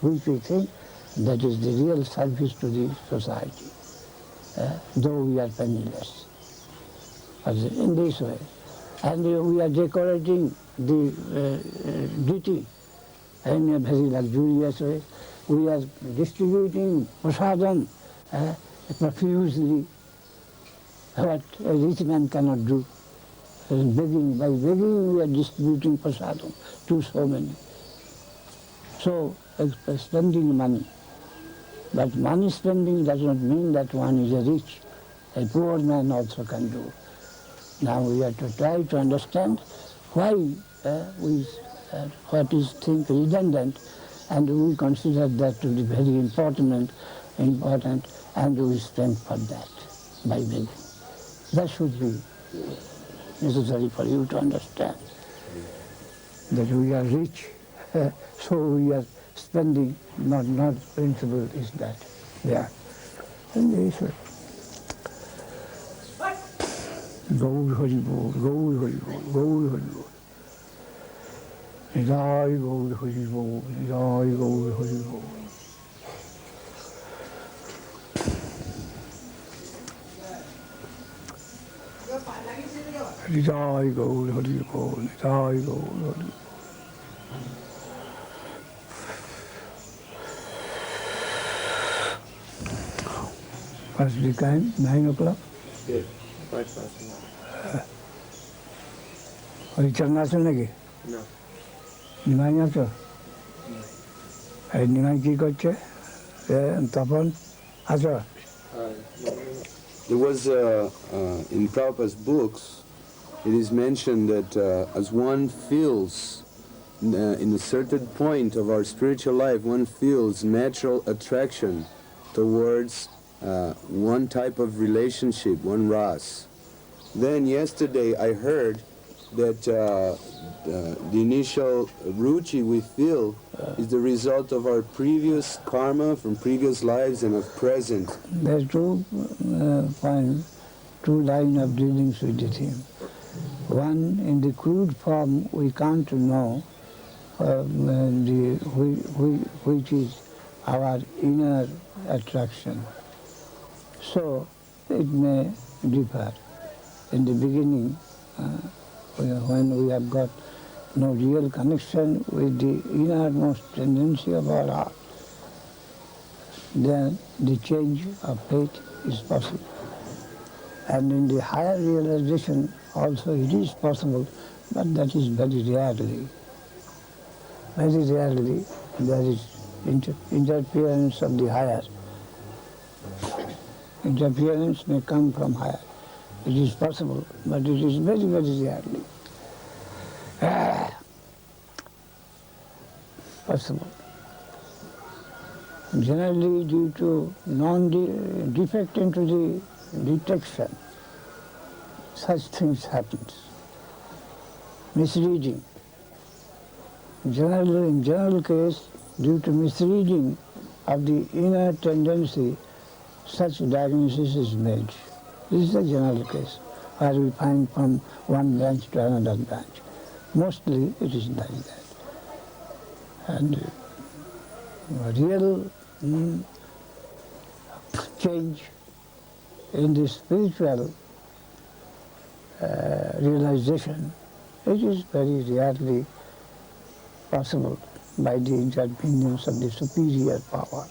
which we think that is the real service to the society, though we are penniless. In this way. And we are decorating the deity in a very luxurious way. We are distributing prasadam profusely, what a rich man cannot do. By begging we are distributing prasadam to so many. So, spending money. But money spending does not mean that one is a rich. A poor man also can do. Now we have to try to understand why what is think redundant, and we consider that to be very important, and we spend for that by begging. That should be necessary for you to understand that we are rich, so we are spending. Not principle is that. Yeah, and this way. Gaur Hari Bol, Gaur Hari Bol, Gaur Hari Bol. Jai Gaur Hari Bol, Jai Gaur Hari Bol. Jai Gaur Hari Bol, Jai Gaur Hari Bol. What's the time? 9 o'clock? Yes, 5:30. 어디 전화서 내게? No. 니만이 왔어? 니만 기껏지? 답은 하죠? There was, in Prabhupada's books, it is mentioned that as one feels, in a certain point of our spiritual life, one feels natural attraction towards one type of relationship, one ras. Then yesterday I heard that the initial ruchi we feel is the result of our previous karma from previous lives and of present. There's two lines of dealings with the theme. One, in the crude form, we can't know which is our inner attraction. So it may differ. in the beginning, when we have got no real connection with the innermost tendency of our heart, then the change of faith is possible. And in the higher realization also it is possible, but that is very rarely. Very rarely there is interference of the higher. Interference may come from higher. It is possible, but it is very, very rarely possible. Generally due to defect into the detection, such things happen. Misreading. Generally, in general case, due to misreading of the inner tendency, such diagnosis is made. This is the general case, where we find from one branch to another branch. Mostly it is like that. And real change in the spiritual realization, it is very rarely possible by the intervention of the superior power.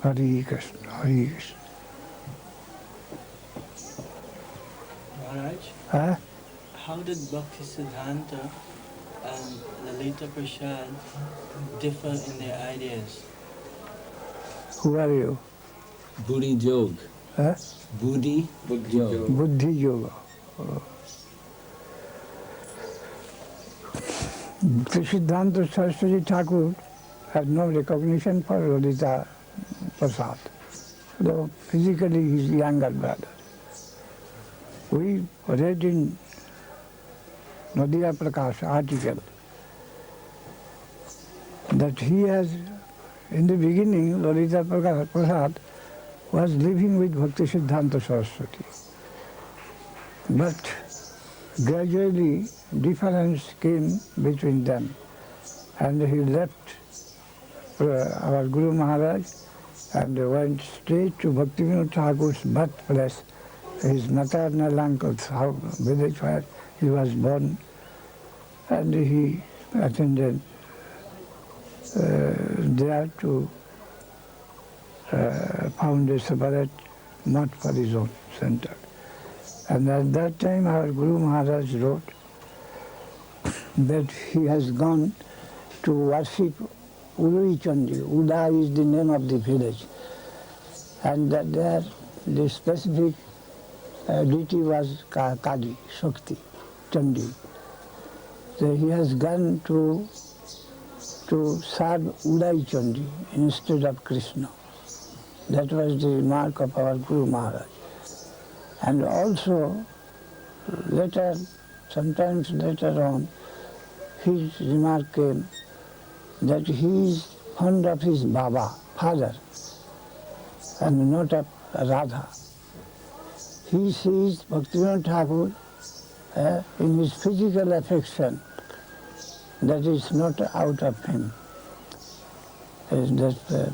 Hare Krishna, Hare Krishna. Maharaj, Huh? how did Bhaktisiddhanta and Lalita Prasad differ in their ideas? Who are you? Buddhi Jog. Huh? Buddhi Jog. Buddhi Yoga. Siddhanta Saraswati Thakur had no recognition for Lalita Prasad, though physically he is younger brother. We read in Nadia Prakash article that he has, in the beginning, Lalita Prasad was living with Bhaktisiddhanta Saraswati. But gradually difference came between them, and he left our Guru Maharaj and went straight to Bhaktivinoda Thakur's birthplace, his maternal uncle's village where he was born, and he attended there to found a separate mat for his own center. And at that time our Guru Maharaj wrote that he has gone to worship Uri Chandi. Uda is the name of the village. And that there the specific deity was Kali, Shakti, Chandi. So he has gone to serve Udai Chandi instead of Krishna. That was the remark of our Guru Maharaj. And also, sometimes later on, his remark came that he is fond of his Baba, father, and not of Radha. He sees Bhaktivinoda Thakur in his physical affection, that is not out of him. That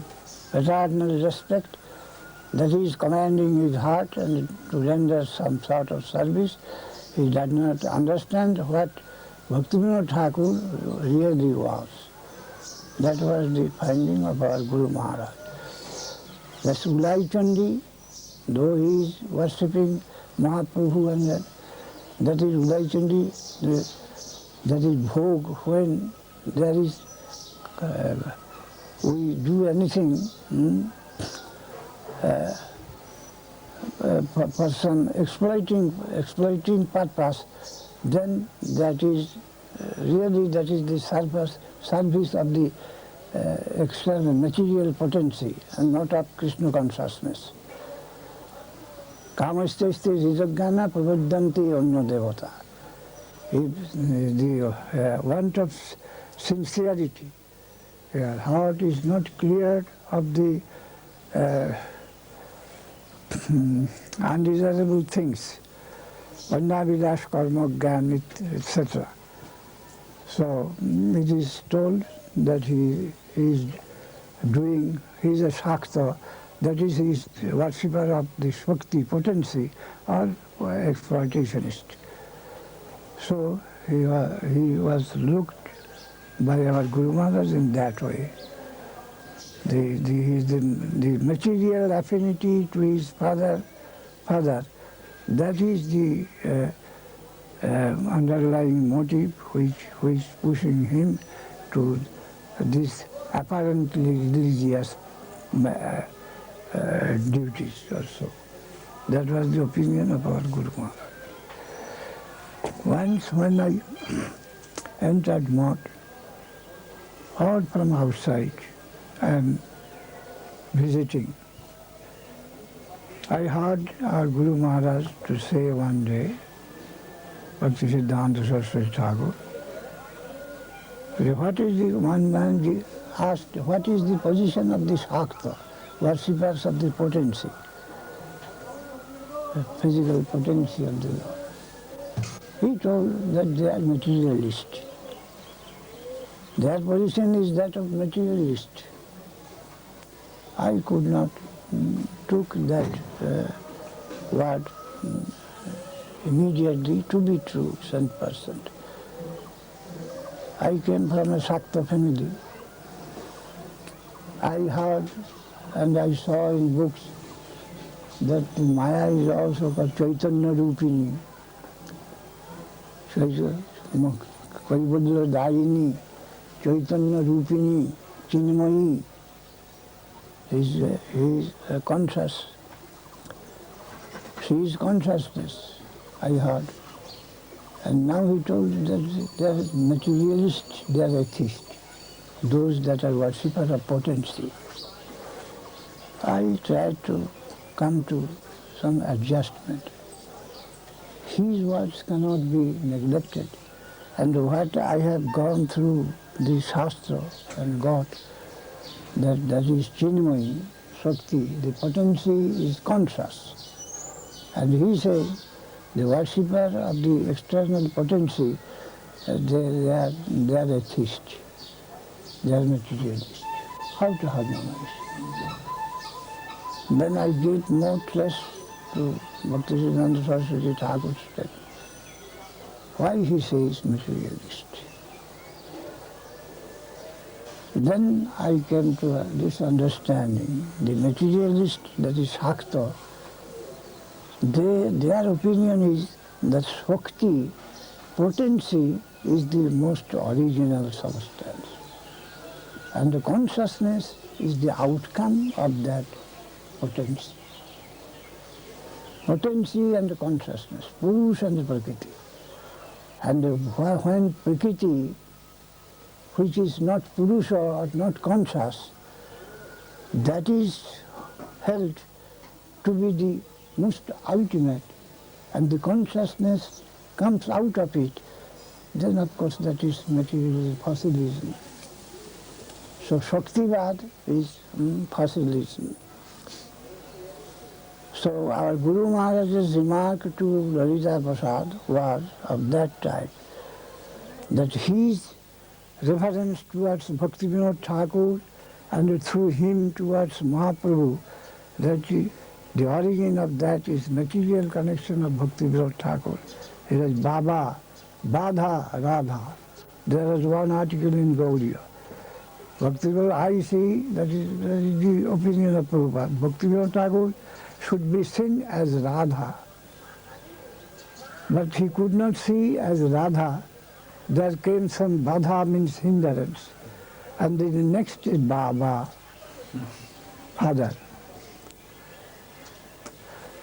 eternal respect, that he is commanding his heart and to render some sort of service. He does not understand what Bhaktivinoda Thakur really was. That was the finding of our Guru Maharaj. The Sulai Chandi, though he is worshipping Mahaprabhu, and that is Ulai Chandi, that is Bhog, when there is, we do anything for some exploiting purpose, then that is really the service of the external material potency and not of Krishna consciousness. Kamasteste rizajnana prabodhanti anya devata. If the want of sincerity, heart is not cleared of the undesirable things, Vannavilash karma gyan, etc. So it is told that he is doing, he's a Shakta, that is, he's worshipper of the Shakti potency or exploitationist. So he was looked by our Guru Maharaj in that way. The material affinity to his father, that is the underlying motive which pushing him to this apparently religious duties also. That was the opinion of our Guru Maharaj. Once when I entered Mott, or from outside, and visiting, I heard our Guru Maharaj to say one day, Bhakti Siddhanta Saraswati Thakur, what is the, one man asked, what is the position of the Shakta, worshippers of the potency, the physical potency of the Lord? He told that they are materialist. Their position is that of materialist. I could not took that word immediately to be true, 100%. I came from a Shakta family. I heard and I saw in books that Maya is also called Chaitanya Rupini. Kaibudla Dayini, Chaitanya Rupini, Chinmayi. He is conscious. She is consciousness, I heard. And now he told that they are materialists, they are atheists, those that are worshippers of potency. I tried to come to some adjustment. His words cannot be neglected. And what I have gone through the Shastra and got, that is Chinmayi, Shakti, the potency is conscious. And he says, the worshipper of the external potency, they are atheists, they are materialists. How to harmonize? Then I gave more trust to Bhakti Siddhanta Saraswati Thakur's statement. Why he says materialist? Then I came to this understanding. The materialist, that is Shakta, their opinion is that Shakti, potency, is the most original substance. And the consciousness is the outcome of that potency. Potency and the consciousness, Purusha and the Prakriti. And when Prakriti, which is not Purusha or not conscious, that is held to be the most ultimate, and the consciousness comes out of it, then of course that is material fossilism. So Shaktivad is fossilism. So our Guru Maharaj's remark to Lalita Prasad was of that type, that his reference towards Bhaktivinoda Thakur and through him towards Mahaprabhu, that the origin of that is material connection of Bhaktivinoda Thakur. It is Baba, Badha, Radha. There was one article in Gaudiya. Bhaktivinoda, I see, that is the opinion of Prabhupada. Bhaktivinoda Thakur should be seen as Radha. But he could not see as Radha. There came some Badha, means hindrance. And then the next is Baba, father.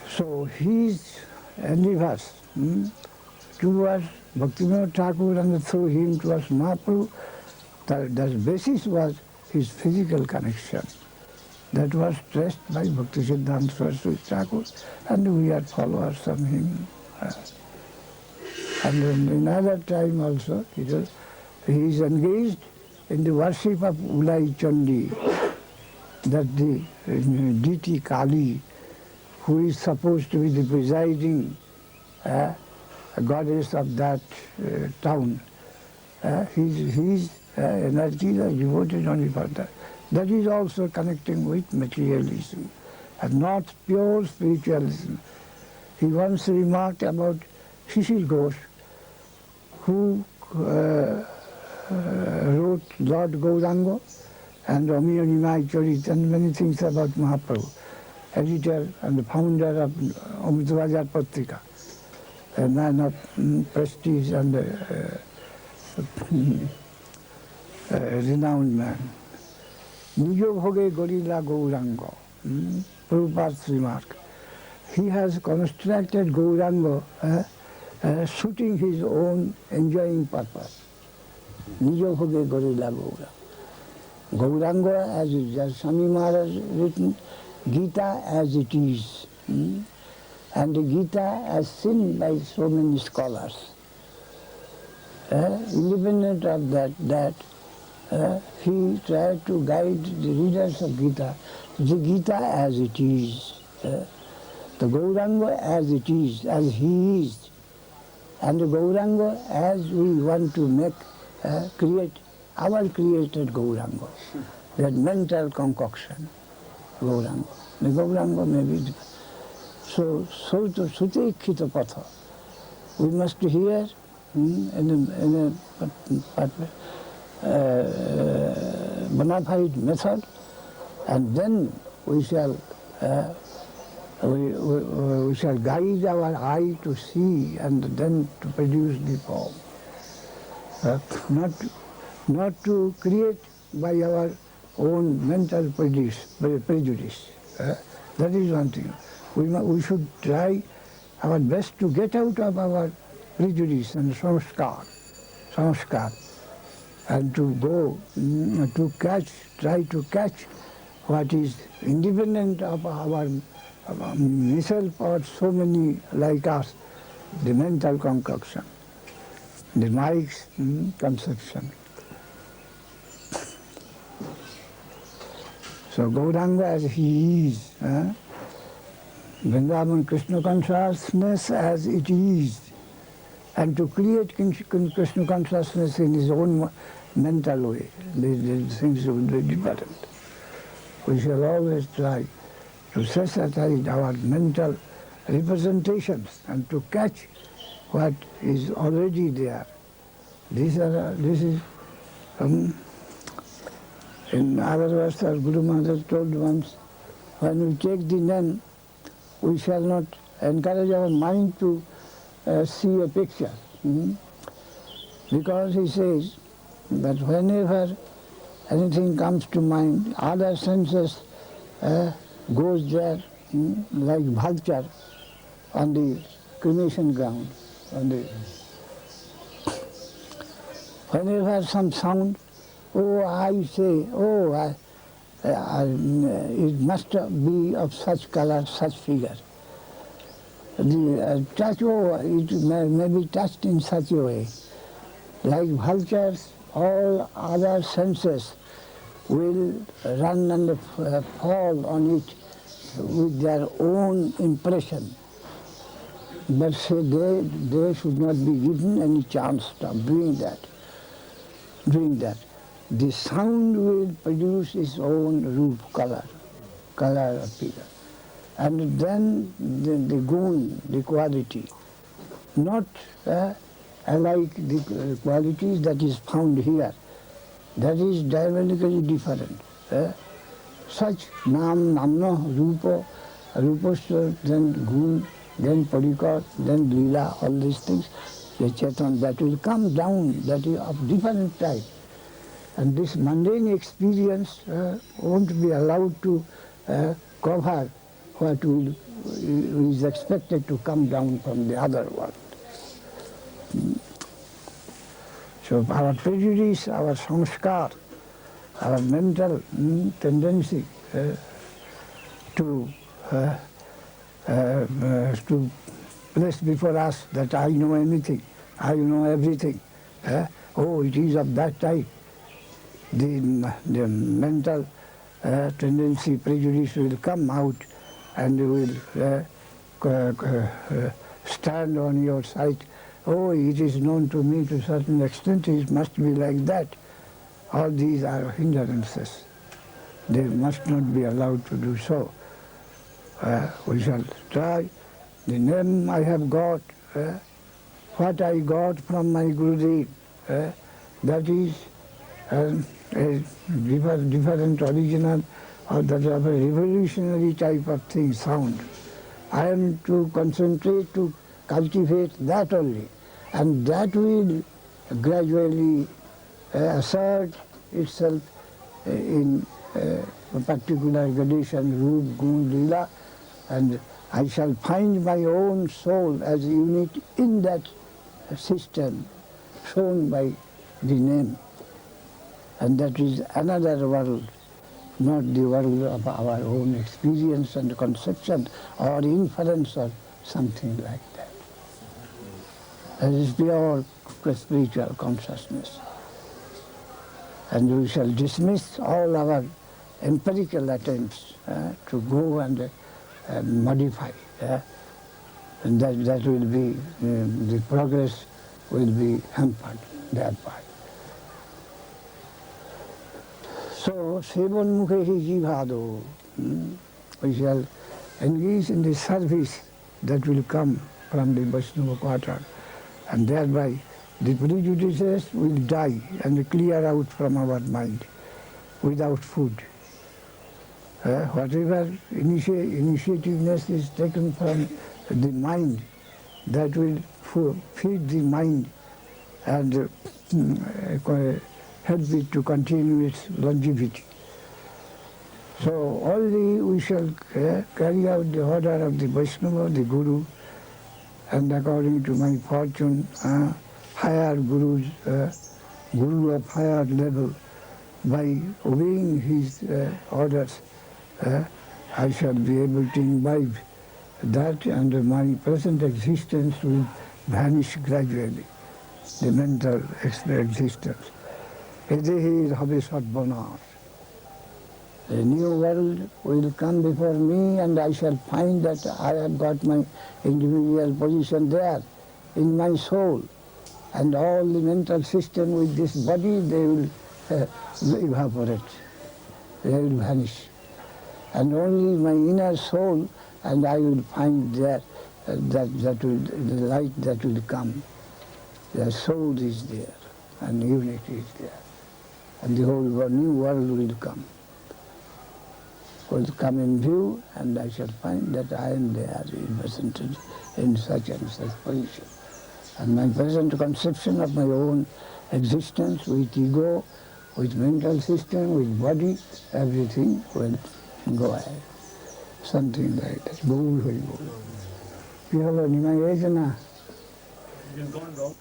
So his endeavors towards Bhaktivinoda Thakur and through him towards Mahaprabhu, the basis was his physical connection. That was stressed by Bhakti Siddhanta Saraswati Thakur, and we are followers of him. And in another time also, he is engaged in the worship of Ulai Chandi, that the deity Kali, who is supposed to be the presiding goddess of that town. His energies are devoted only for that. That is also connecting with materialism and not pure spiritualism. He once remarked about Shishir Ghosh, who wrote Lord Gauranga and Ramiya Nimai Charit and many things about Mahaprabhu, editor and the founder of Amritabajar Patrika, a man of prestige and renowned man. Nijo Bhoge Gorilla Gauranga, Prabhupada's remark. He has constructed Gauranga suiting his own enjoying purpose. Nijo Bhoge Gorilla Gauranga. Gauranga as it is, as Swami Maharaj written, Gita as it is. And the Gita as seen by so many scholars. Independent of that, he tried to guide the readers of Gita, the Gita as it is, the Gauranga as it is, as he is, and the Gauranga as we want to make, create our created Gauranga, that mental concoction, Gauranga. The Gauranga may be different. So to Sute Ikhita Patha, we must hear in a bona fide method, and then we shall guide our eye to see and then to produce the form. Not to create by our own mental prejudice. That is one thing. We should try our best to get out of our prejudice and samskar, and to go try to catch what is independent of our myself or so many like us, the mental concoction, the Mike's conception. So Gauranga as he is, Vrindavan Krishna consciousness as it is, and to create Krishna consciousness in his own mental way, the things will be different. We shall always try to set aside our mental representations and to catch what is already there. This is in other words, as Guru Maharaj told once, when we take the name, we shall not encourage our mind to see a picture. Because he says that whenever anything comes to mind, other senses goes there like vulture on the cremation ground. Whenever some sound, I say, it must be of such color, such figure. The touch, it may be touched in such a way. Like vultures, all other senses will run and fall on it with their own impression. But say they should not be given any chance of doing that. The sound will produce its own roop, color of figure. And then the gun, the quality, not like the qualities that is found here. That is diametrically different. Such namna, rupa, rupasya, then gun, then parikar, then lila, all these things, the chetan, that will come down, that is of different type. And this mundane experience won't be allowed to cover what is expected to come down from the other world. So our prejudice, our samskar, our mental tendency to place before us that I know anything, I know everything. It is of that type. The mental tendency, prejudice will come out and will stand on your side. It is known to me to a certain extent, it must be like that. All these are hindrances. they must not be allowed to do so. We shall try. The name I have got, what I got from my Gurudev, that is a different original, or that of a revolutionary type of thing sound. I am to concentrate, to cultivate that only, and that will gradually assert itself in a particular gradation, Roop, Gun, Leela, and I shall find my own soul as a unit in that system shown by the name. And that is another world, not the world of our own experience and conception or inference or something like that. That is pure spiritual consciousness. And we shall dismiss all our empirical attempts to go and modify. And that will be, the progress will be hampered thereby. So, Sevan Mukhe Jivado, we shall engage in the service that will come from the Vaishnava quarter, and thereby the prejudices will die and clear out from our mind without food. Whatever initiativeness is taken from the mind, that will feed the mind and help it to continue its longevity. So only we shall carry out the order of the Vaishnava, the Guru, and according to my fortune, higher Gurus, Guru of higher level, by obeying his orders, I shall be able to imbibe that, and my present existence will vanish gradually, the mental existence. Edehi habe sarvanash. A new world will come before me, and I shall find that I have got my individual position there in my soul, and all the mental system with this body, they will evaporate, they will vanish. And only my inner soul, and I will find there that will, the light that will come. The soul is there, and unity is there, and the whole new world will come in view, and I shall find that I am there represented in such and such position. And my present conception of my own existence with ego, with mental system, with body, everything will go ahead. Something like that. Go. You have any idea? You can go and go.